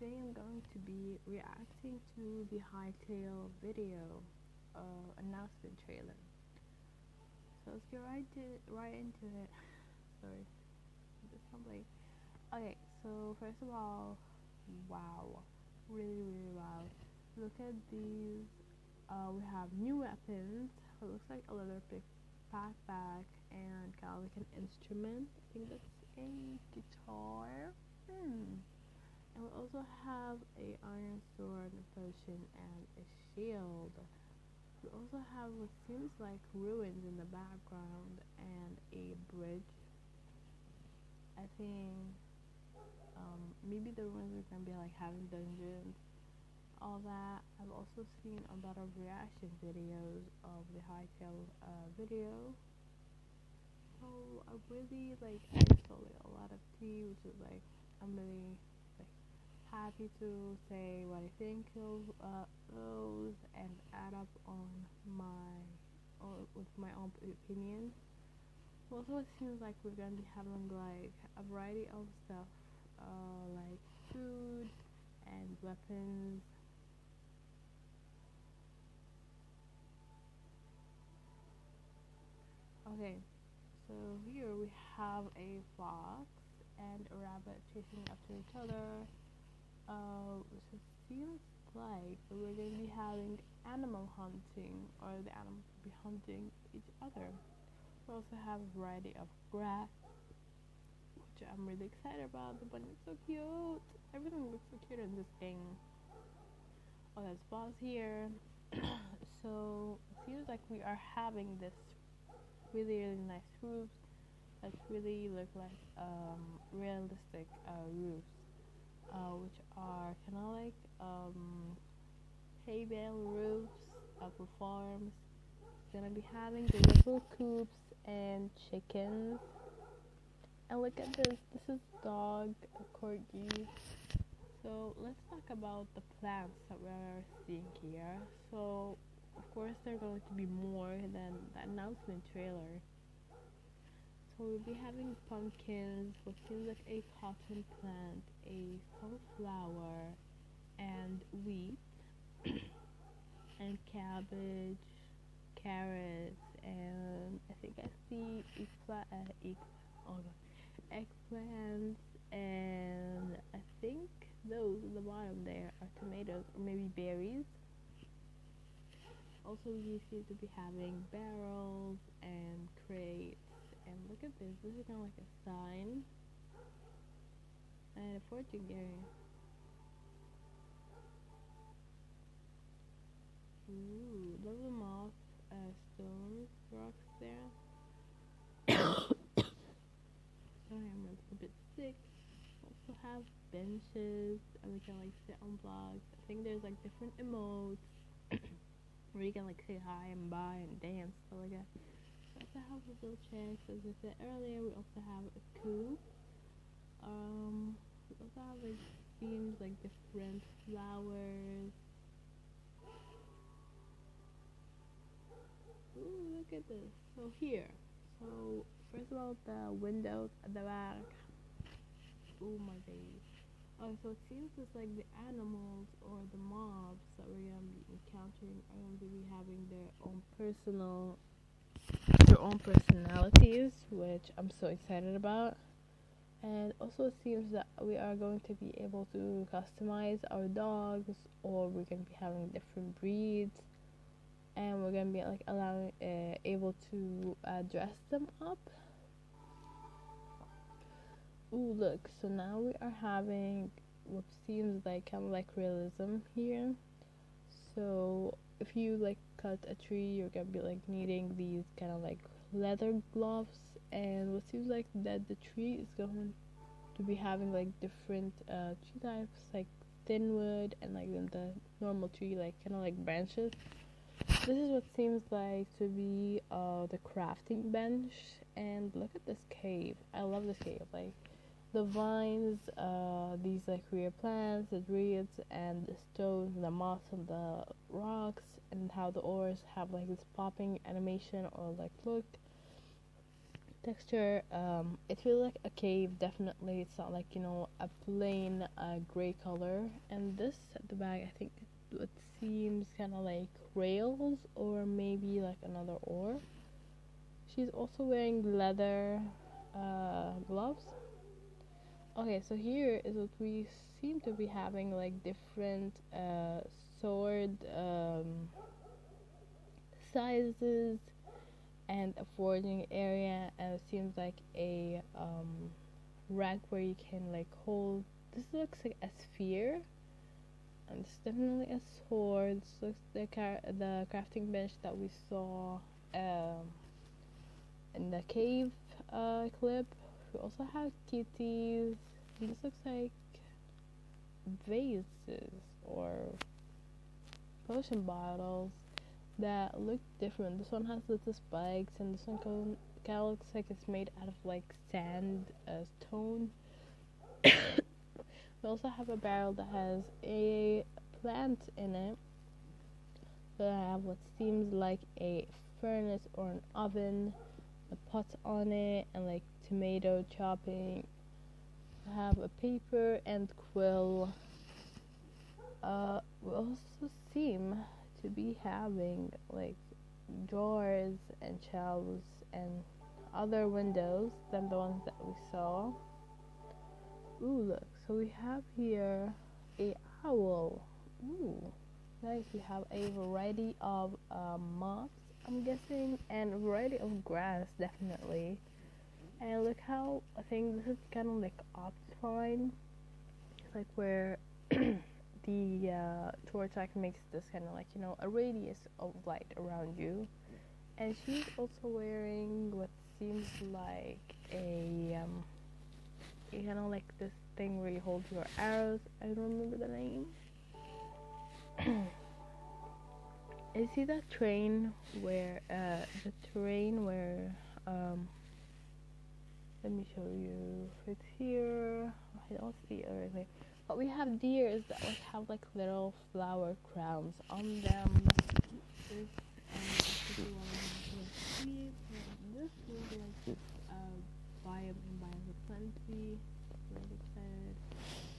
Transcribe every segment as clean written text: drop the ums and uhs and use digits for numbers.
today I'm going to be reacting to the hytale video announcement trailer. So let's get right into it. Sorry, just something. Okay, so first of all, wow, really wow. Look at these. We have new weapons. It looks like a leather backpack and kind of like an instrument. I think that's a guitar. And we also have a iron sword, a potion, and a shield. We also have what seems like ruins in the background and a bridge. I think maybe the ruins are gonna be like having dungeons, all that. I've also seen a lot of reaction videos of the hytale video. So I really like I saw like a lot of tea, which is like I'm really like happy to say what I think of those and add up on with my own opinion. Also, it seems like we're gonna be having like a variety of stuff, like food and weapons. Okay, so here we have a fox and a rabbit chasing after each other. Which it seems like we're going to be having animal hunting, or the animals will be hunting each other. We also have a variety of grass, which I'm really excited about. The bunny is so cute. Everything looks so cute in this game. Oh, there's balls here. So it seems like we are having this really nice roofs that really look like realistic roofs. Which are kind of like hay bale roofs for farms. It's gonna be having the little coops and chickens. And look at this. This is dog, a corgi. So let's talk about the plants that we're seeing here. So of course there are going to be more than the announcement trailer. So we'll be having pumpkins, what seems like a cotton plant, a sunflower, and wheat, and cabbage, carrots, and I think I see eggplants, and I think those at the bottom there are tomatoes or maybe berries. Also, we seem to be having barrels and crates. And look at this. This is kind of like a sign and a fortune area. Ooh, little moss stones, rocks there. Sorry, I'm a little bit sick. Also have benches and we can like sit on blocks. I think there's like different emotes where you can like say hi and bye and dance, stuff like that. We also have a wheelchairs, as I said earlier. We also have a coop. We also have like themes like different flowers. Ooh, look at this. So here. So first of all, the windows at the back. Ooh, my baby. Oh, so it seems it's like the animals or the mobs that we're gonna be encountering are going to be having their own personalities, which I'm so excited about. And also it seems that we are going to be able to customize our dogs, or we're going to be having different breeds, and we're going to be like able to dress them up. Ooh, look, so now we are having what seems like kind of like realism here. So if you like cut a tree, you're gonna be like needing these kind of like leather gloves, and what seems like that the tree is going to be having like different tree types, like thin wood and like the normal tree, like kind of like branches. This is what seems like to be the crafting bench. And look at this cave. I love this cave. Like the vines, these like rare plants, the reeds, and the stones, and the moss on the rocks, and how the ores have like this popping animation or like look. texture. It feels like a cave, definitely. It's not like, a plain gray color. And this at the back, I think it seems kind of like rails or maybe like another ore. She's also wearing leather gloves. Okay, so here is what we seem to be having, like different sword sizes and a forging area, and it seems like a rack where you can like hold. This looks like a sphere, and it's definitely a sword. This looks the crafting bench that we saw in the cave clip. We also have kitties. This looks like vases or potion bottles that look different. This one has little spikes, and this one kind of looks like it's made out of like sand, stone. We also have a barrel that has a plant in it. So I have what seems like a furnace or an oven, a pot on it, and like tomato chopping. I have a paper and quill. We also seem to be having like drawers and shelves and other windows than the ones that we saw. Ooh, look, so we have here a owl. Ooh, nice. We have a variety of mops, I'm guessing, and a variety of grass, definitely. And look how, I think this is kind of like optifine, like where the torch like makes this kind of like, a radius of light around you. And she's also wearing what seems like a kind of like this thing where you hold your arrows. I don't remember the name. You see that train where let me show you. It's here. I don't see it really. But we have deers that like have like little flower crowns on them. This this is like this biome in Biome Plenty, like I said.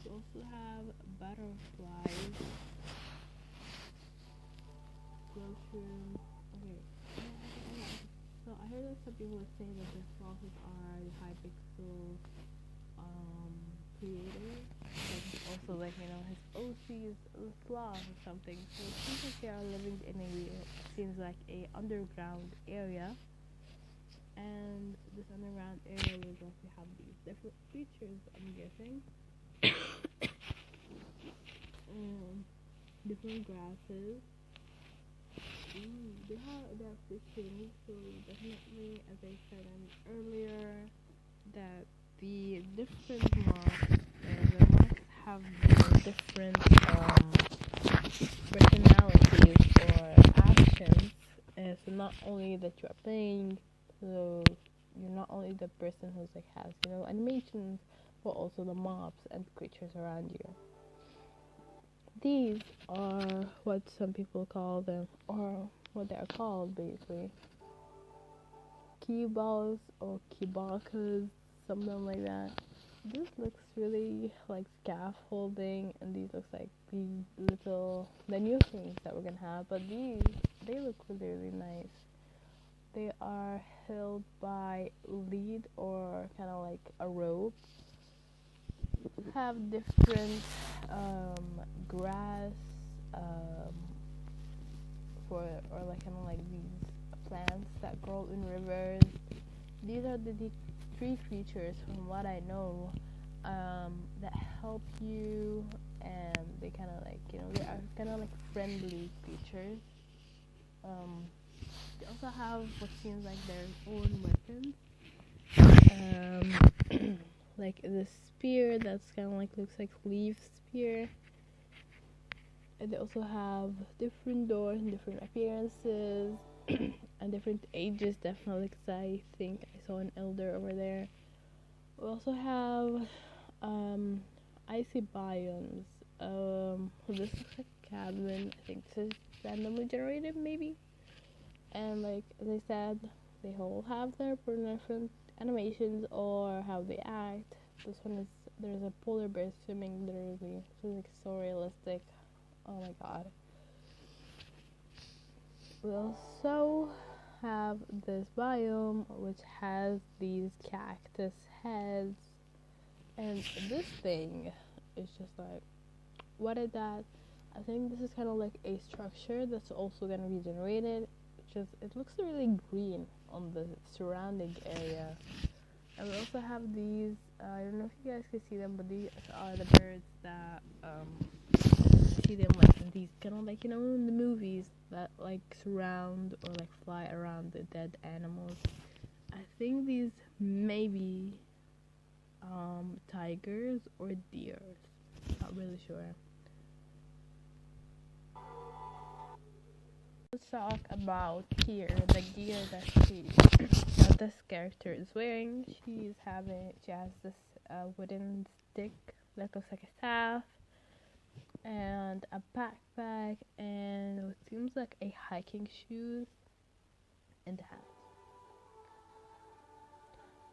We also have butterflies, mushrooms. Okay. So I heard that some people would say that the sloths are the high pixel creator. Like also like, his OC is a sloth or something. So it seems like they are living in seems like a underground area. And this underground area will also have these different features, I'm guessing. Different grasses. They have fishing, so definitely, as I said earlier, that the different marks have different personalities or actions. So not only that you are playing, so you're not only the person who's like has animations, but also the mobs and creatures around you. These are what some people call them, or what they are called basically, key balls or kibakas, something like that. This looks really like scaffolding, and these looks like the new things that we're gonna have. But they look really, really nice. They are held by lead or kind of like a rope. Have different grass or like kind of like these plants that grow in rivers. These are the three creatures, from what I know, that help you, and they kind of like they are kind of like friendly creatures. They also have what seems like their own weapons. Like the spear that's kind of like looks like leaf spear. And they also have different doors and different appearances and different ages, definitely, because I think I saw an elder over there. We also have icy biomes. This looks like a cabin. I think this is randomly generated, maybe. And like as I said, they all have their animations or how they act. This one is there's a polar bear swimming literally, so it's like so realistic. Oh my god. We also have this biome which has these cactus heads, and this thing is just like, what is that? I think this is kind of like a structure that's also gonna be generated. Just it looks really green on the surrounding area. And we also have these. I don't know if you guys can see them, but these are the birds that see them like these kind of like, you know, in the movies that like surround or like fly around the dead animals. I think these may be tigers or deers. Not really sure. Let's talk about here the gear that this character is wearing. She has this wooden stick that looks like a staff, and a backpack, and what seems like a hiking shoes, and hat.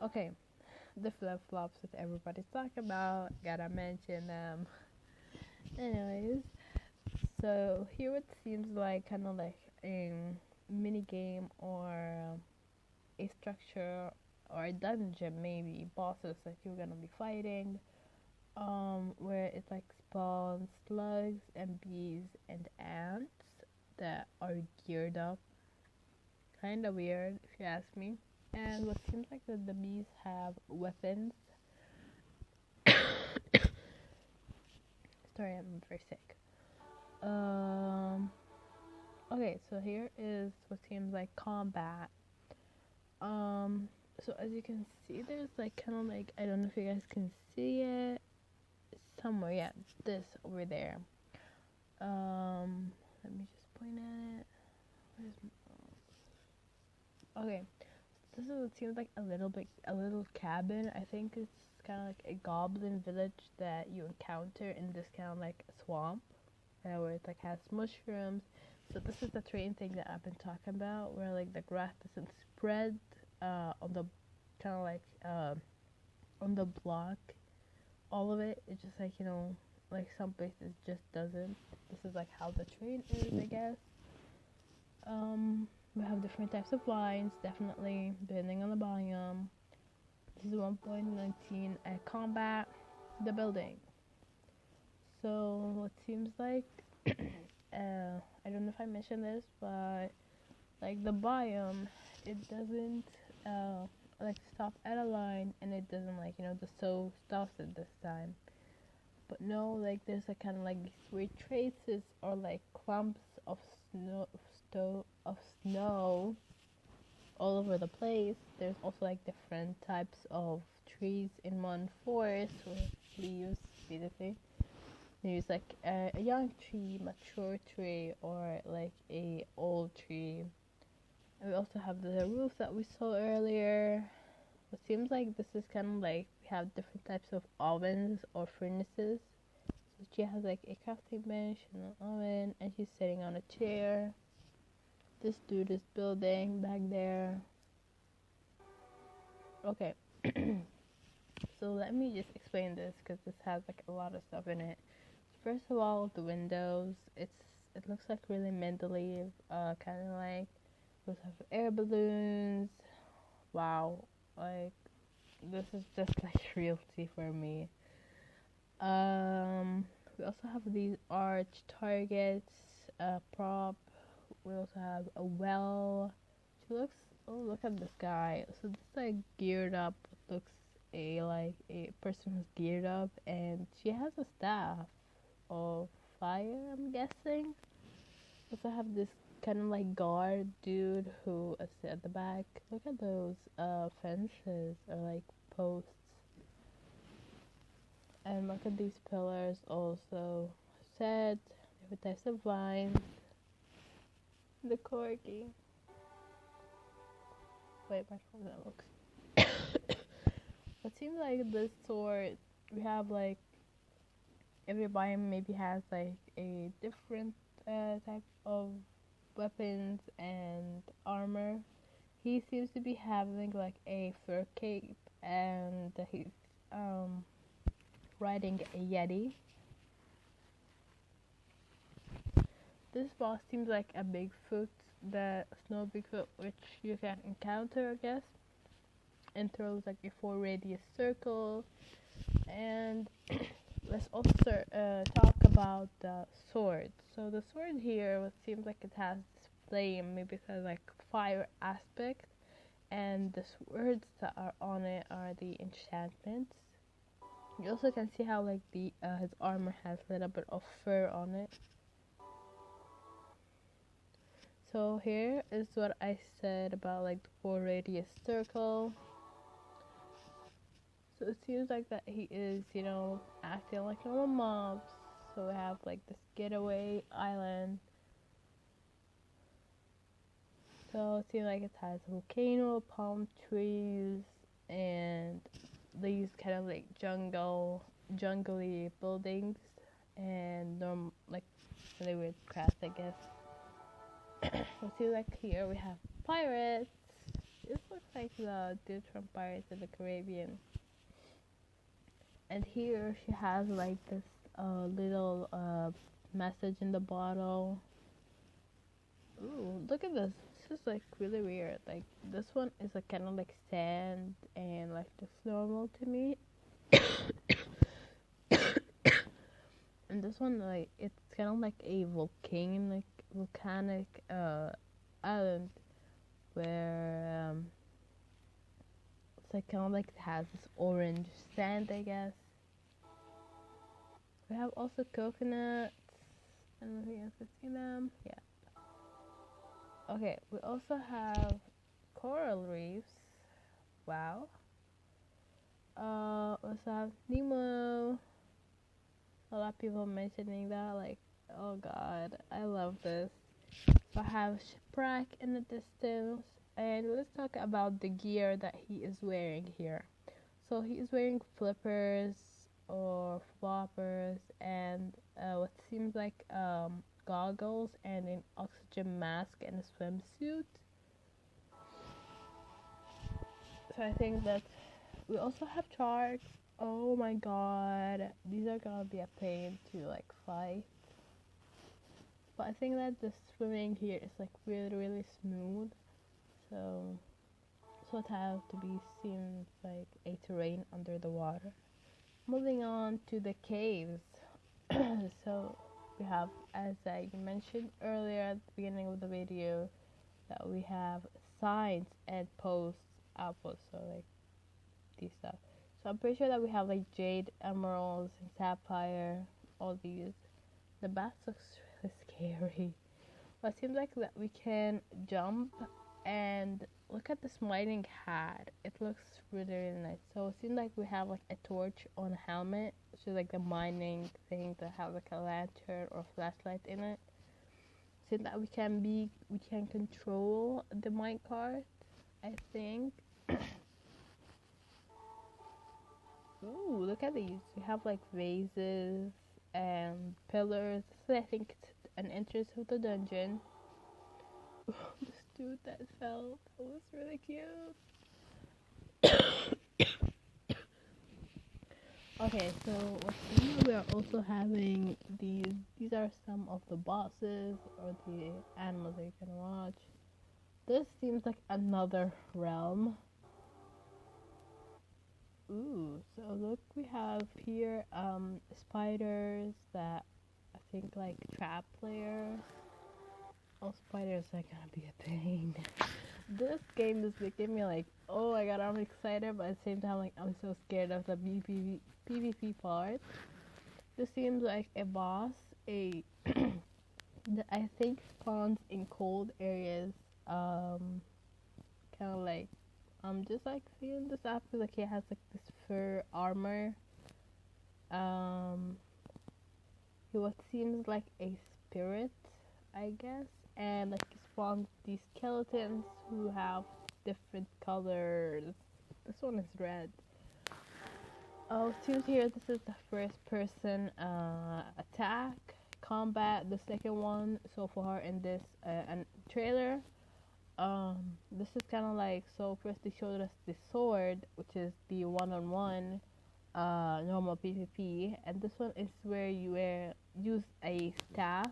Okay, the flip flops that everybody's talking about. Gotta mention them. Anyways, so here it seems like kind of like a mini game or a structure or a dungeon, maybe bosses that you're gonna be fighting, where it like spawns slugs and bees and ants that are geared up. Kinda weird if you ask me. And what seems like that the bees have weapons. Sorry, I'm very sick. Okay, so here is what seems like combat. So as you can see, there's like kind of like, I don't know if you guys can see it somewhere. Yeah, this over there. Let me just point at it. Okay, this is what seems like a little cabin. I think it's kind of like a goblin village that you encounter in this kind of like swamp, where it like has mushrooms. So this is the train thing that I've been talking about, where like the grass doesn't spread on the kind of like on the block, all of it. It's just like, you know, like some places just doesn't. This is like how the train is, I guess. We have different types of lines, definitely depending on the biome. This is 1.19 at combat the building. So it seems like I don't know if I mentioned this, but like the biome, it doesn't like stop at a line, and it doesn't like, you know, the so stops at this time. But no, like there's a kind of like these weird traces or like clumps of snow all over the place. There's also like different types of trees in one forest with leaves, basically. There's like a young tree, mature tree, or like a old tree. And we also have the roof that we saw earlier. It seems like this is kind of like we have different types of ovens or furnaces. So she has like a crafting bench and an oven, and she's sitting on a chair. This dude is building back there. Okay. So let me just explain this, because this has like a lot of stuff in it. First of all, the windows, it looks like really Mendeleev, kind of like those have air balloons. Wow, like this is just like realty for me. We also have these arch targets, prop. We also have a well. She looks. Oh, look at this guy. So this like geared up. Looks like a person who's geared up, and she has a staff of fire, I'm guessing. Also have this kind of like guard dude who is at the back. Look at those fences or like posts. And look at these pillars also. Set different types of lines. The corgi. Wait, my phone that looks. It seems like this sort, we have like every biome maybe has like a different type of weapons and armor. He seems to be having like a fur cape, and he's riding a yeti. This boss seems like a Bigfoot, the snow Bigfoot, which you can encounter, I guess, and throws like a 4 radius circle. And let's also talk about the sword. So the sword here, it seems like it has this flame, maybe it has like fire aspect, and the words that are on it are the enchantments. You also can see how like the his armor has a little bit of fur on it. So here is what I said about like the 4 radius circle. So it seems like that he is, acting like a mob. So we have like this getaway island. So it seems like it has a volcano, palm trees, and these kind of like jungly buildings, and like really weird crafts, I guess. Let's see, like here we have pirates. This looks like the dude from Pirates of the Caribbean. And here she has like this little message in the bottle. Ooh, look at this. This is like really weird. Like this one is like kind of like sand and like just normal to me. And this one, like, it's kind of like a volcanic island where it's like kind of like it has this orange sand, I guess. We have also coconuts. I don't know if you guys can see them. Yeah. Okay, we also have coral reefs. Wow. We also have Nemo. A lot of people mentioning that, like, oh god, I love this. I have shipwreck in the distance, and let's talk about the gear that he is wearing here. So he is wearing flippers or floppers and what seems like goggles and an oxygen mask and a swimsuit. So I think that we also have sharks. Oh my god, these are gonna be a pain to like fight. But I think that the swimming here is like really smooth. So it has to be seems like a terrain under the water. Moving on to the caves. So we have, as I mentioned earlier at the beginning of the video, that we have signs and posts outposts, so like these stuff. So I'm pretty sure that we have like jade, emeralds, and sapphire, all these. The bats looks really scary. But it seems like that we can jump, and look at this mining hat. It looks really nice. So it seems like we have like a torch on a helmet, which is like the mining thing that has like a lantern or flashlight in it. So that we can control the minecart, I think. Ooh, look at these. We have like vases and pillars. So I think it's an entrance of the dungeon. This dude that fell, that was really cute. Okay, so we are also having these. These are some of the bosses or the animals that you can watch. This seems like another realm. Ooh, so look, we have here spiders that I think like trap players. Oh, spiders are gonna be a thing. This game is making me like, oh my god, I'm excited, but at the same time, like, I'm so scared of the PvP part. This seems like a boss, that I think spawns in cold areas. Kind of like, I'm just like seeing this after like he has like this fur armor. He what seems like a spirit, I guess, and like he spawns these skeletons who have different colors. This one is red. Oh, seems here this is the first person attack combat. The second one so far in this trailer. this is kind of like, so first they showed us the sword, which is the one-on-one normal PvP, and this one is where you use a staff.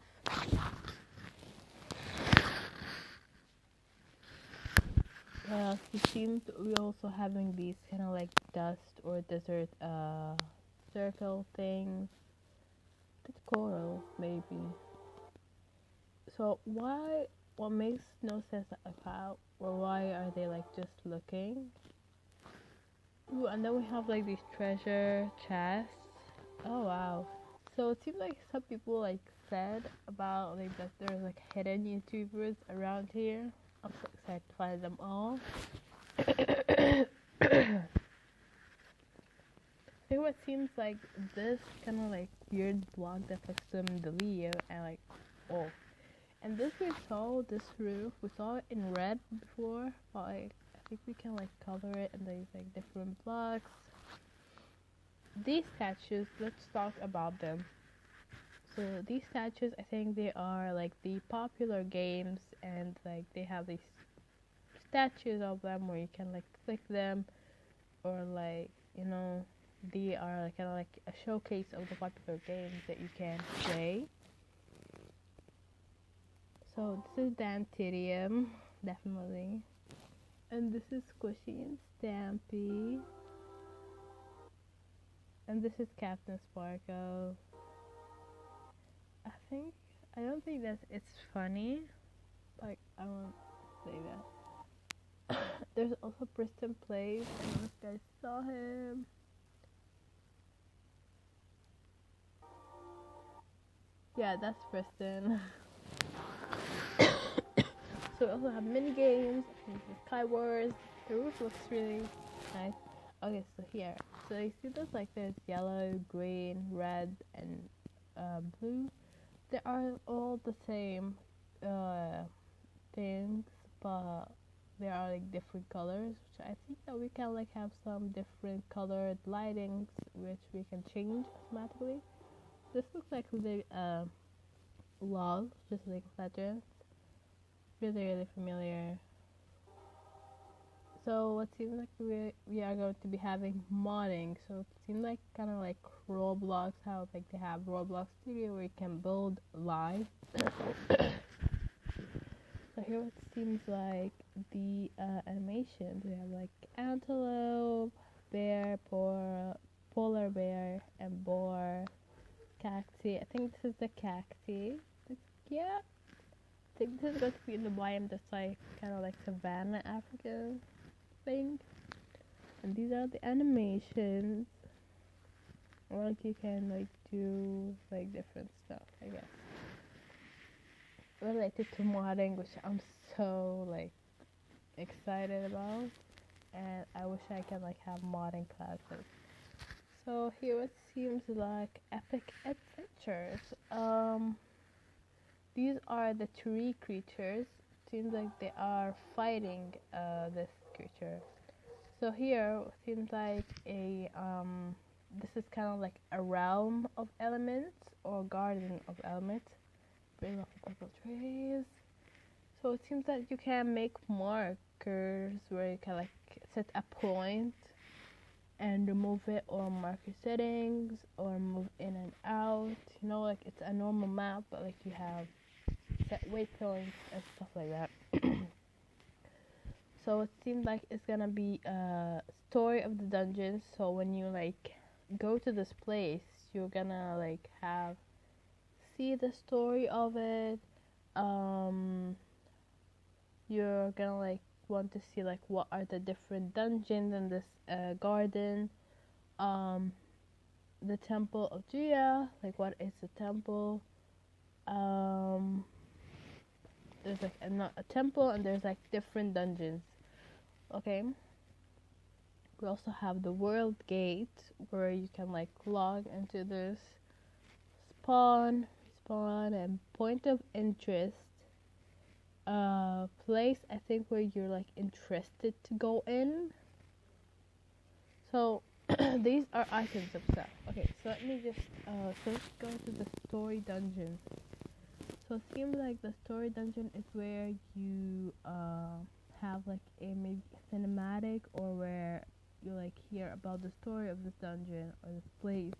It seems we're also having these kind of like dust or desert circle things. It's coral, maybe. So what makes no sense about, or why are they like just looking? Ooh, and then we have like these treasure chests. Oh wow. So it seems like some people like said about like that there's like hidden YouTubers around here. I'm so excited to find them all. I think what seems like this kind of like weird block that like some Delio and like, oh, and this we saw this roof, we saw it in red before, but like I think we can like color it and there's like different blocks. These statues, let's talk about them. So these statues, I think they are like the popular games, and like they have these statues of them where you can like click them, or like, you know, they are like kind of like a showcase of the popular games that you can play. So this is Dantirium, definitely, and this is Squishy and Stampy, and this is Captain Sparkle. I don't think that it's funny. Like, I won't say that. There's also Preston Plays. I don't know if you guys saw him. Yeah, that's Preston. So we also have mini games, Sky Wars. The roof looks really nice. Okay, so here. So you see this, like there's yellow, green, red, and blue. They are all the same things, but there are like different colors, which I think that we can like have some different colored lightings which we can change automatically. This looks like the love, just like Legends. Really familiar. So what seems like we are going to be having modding. So it seems like kind of like Roblox, how like they have Roblox Studio where you can build live. So here it seems like the animations. We have like antelope, bear, polar bear, and boar, cacti. I think this is the cacti. Yeah. I think this is going to be in the biome that's like kind of like Savannah Africa thing. And these are the animations. Or like you can like do like different stuff, I guess, related to modding, which I'm so like excited about, and I wish I could like have modding classes. So here it seems like epic adventures. These are the tree creatures. Seems like they are fighting this creature. So here it seems like a this is kind of like a realm of elements or garden of elements. Bring off the purple trees. So it seems that you can make markers where you can like set a point and remove it, or mark your settings, or move in and out. You know, like it's a normal map, but like you have set waypoints and stuff like that. So it seems like it's gonna be a story of the dungeons. So when you like go to this place, you're gonna like see the story of it. You're gonna like want to see like what are the different dungeons in this garden. The temple of Gia, like what is the temple? There's like a temple, and there's like different dungeons. Okay. We also have the world gate where you can like log into this spawn, and point of interest. Place I think where you're like interested to go in. So these are items of stuff. Okay, so let me just so let's go to the story dungeons. So it seems like the story dungeon is where you have like a maybe cinematic, or where you like hear about the story of this dungeon or this place.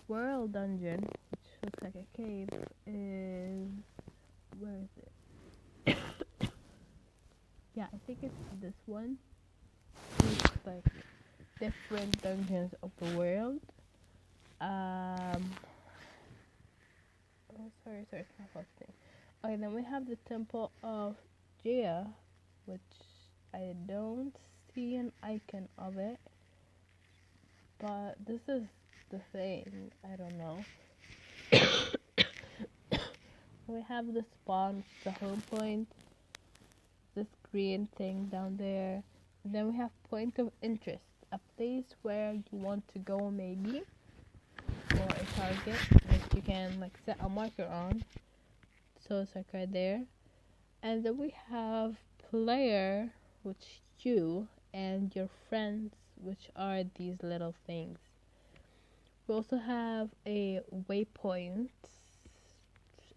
World dungeon, which looks like a cave, is, where is it? Yeah, I think it's this one. It's like different dungeons of the world. Oh, sorry, it's not focusing. Okay, then we have the Temple of Jia, which I don't see an icon of it, but this is the thing. I don't know. We have the spawn, the home point, this green thing down there. And then we have point of interest, a place where you want to go maybe, or a target that you can like set a marker on. So it's like right there. And then we have player, which you, and your friends, which are these little things. We also have a waypoint.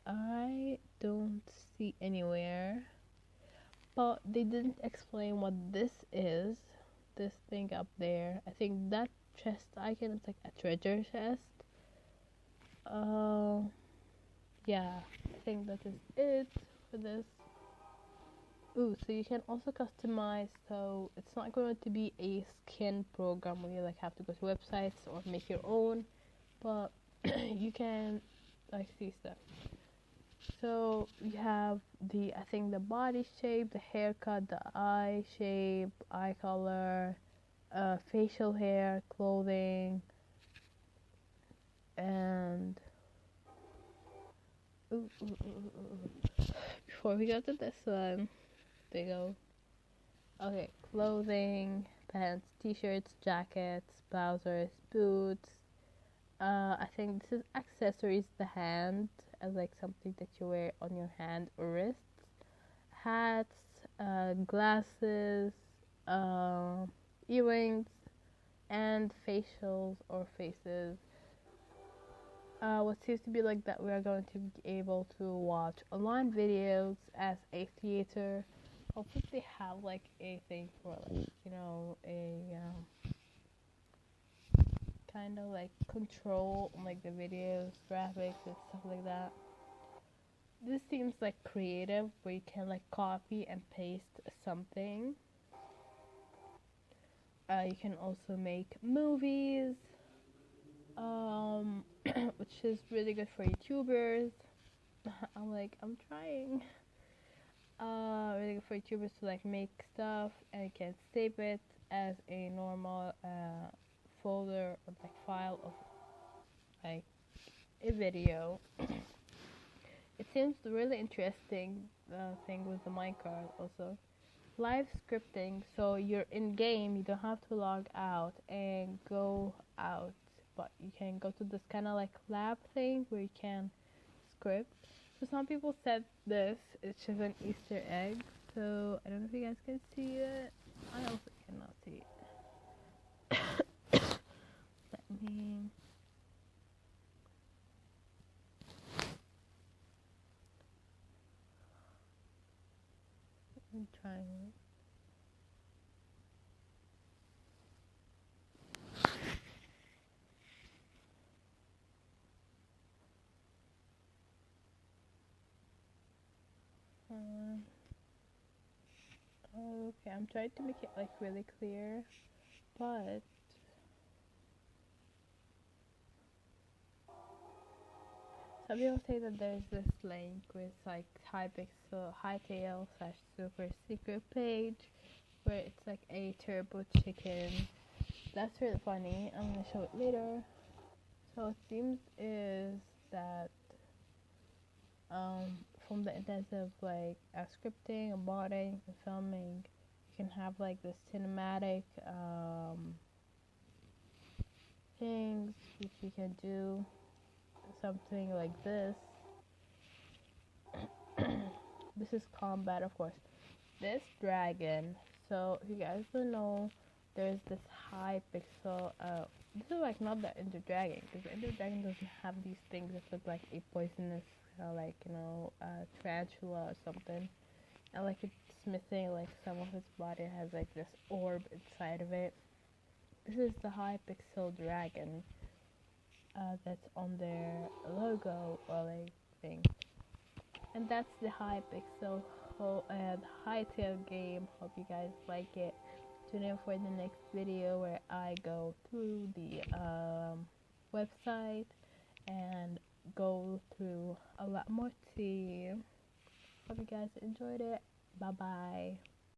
I don't see anywhere, but they didn't explain what this is. This thing up there, I think that chest icon is like a treasure chest. Yeah, I think that is it for this. Ooh, so you can also customize, so it's not going to be a skin program where you like have to go to websites or make your own, but you can like see stuff. So you have I think the body shape, the haircut, the eye shape, eye color, facial hair, clothing, and before we go to this one, they go. Okay, clothing, pants, t-shirts, jackets, blouses, boots. I think this is accessories, the hand, as like something that you wear on your hand or wrist. Hats, glasses, earrings, and facials or faces. What seems to be like that we are going to be able to watch online videos as a theater. Hopefully they have like a thing for like, a kind of like control on like the videos, graphics and stuff like that. This seems like creative, where you can like copy and paste something. You can also make movies, which is really good for YouTubers. I'm trying. Really good for YouTubers to like make stuff, and you can save it as a normal folder or like file of like a video. It seems really interesting, the thing with the minecart also. Live scripting, so you're in game, you don't have to log out and go out, but you can go to this kind of like lab thing where you can script. So some people said this, it's just an Easter egg, so I don't know if you guys can see it. I also cannot see it. I'm trying. Okay, I'm trying to make it like really clear, but some people say that there's this link with like hytale / super secret page where it's like a turbo chicken. That's really funny. I'm gonna show it later. So it seems is that from the intensive like scripting and modding and filming, you can have like this cinematic things which you can do something like this. This is combat, of course. This dragon. So if you guys don't know, there's this high pixel This is like not the Ender Dragon, because the Ender Dragon doesn't have these things that look like a poisonous, like, tarantula or something. And like it's missing like some of its body has like this orb inside of it. This is the Hypixel Dragon that's on their logo or like thing. And that's the Hypixel Hytale game. Hope you guys like it. Tune in for the next video where I go through the website and go through a lot more tea. Hope you guys enjoyed it. Bye bye.